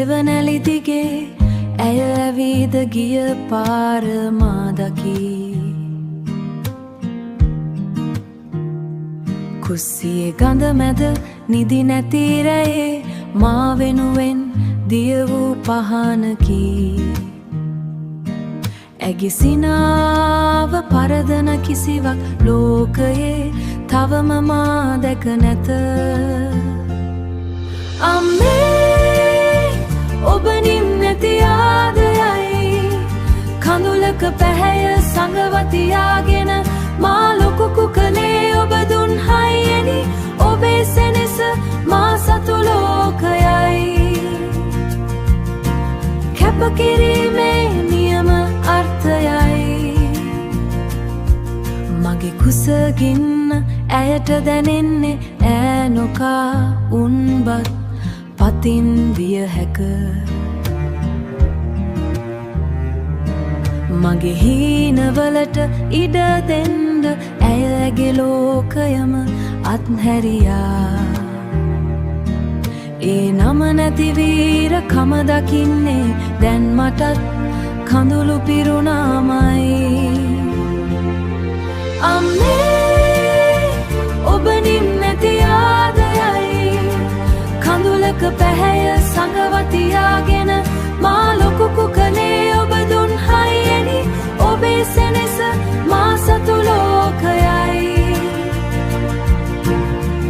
සෙවනැලි දිගේ ඇය ඇවිද ගිය පාර මා දකි. කුස්සියේ ගඳ මැද නිදි නැති රැයේ මා වෙනුවෙන් දිය වූ පහනකි. ඇගේ සිනාව පරදන කිසිවක් ලෝකයේ තවම මා දැක නැත. අම්මේ ඔබ නිම්නැති ආදයයි කඳුලක පැහැය සඟවතියාගෙන මා ලොකු කුකලේ ඔබ දුන් හයියනි ඔබේ සෙනෙස මා සතු ලෝකයයි. කැපකිරීමේ නියම අර්ථයයි. මගේ කුසගින්න ඇයට දැනෙන්නේ ඈ නොකා උන්බත් පතින් විය හැක. මගේ හීනවලට ඉඩ දෙන්න ඇය ඇගේ ලෝකයම අත්හැරියා. ඒ නම නැති වීර කම දකින්නේ දැන් මටත් කඳුළු පිරුණාමයි. අම්මේ ඔබ නිම්නැති ආදයයි කඳුලක පැහැය සඟවතියාගෙන මා ලොකු කුකලේ ඔබ දුන් හයියනි ඔබේ සෙනෙස මා සතු ලෝකයයි.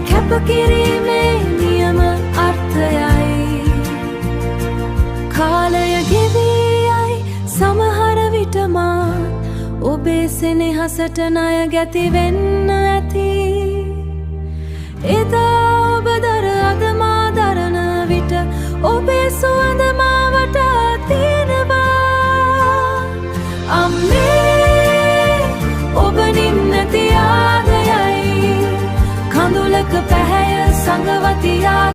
කැපකිරීමේ නියම අර්ථයයි. කාලය ගෙවීයයි සමහර විට මා ඔබේ සෙනෙහසට ණය ගැති වෙන්න ඇති. එදා ඔබ දර අද මා දරන විට ඔබේ සුවඳ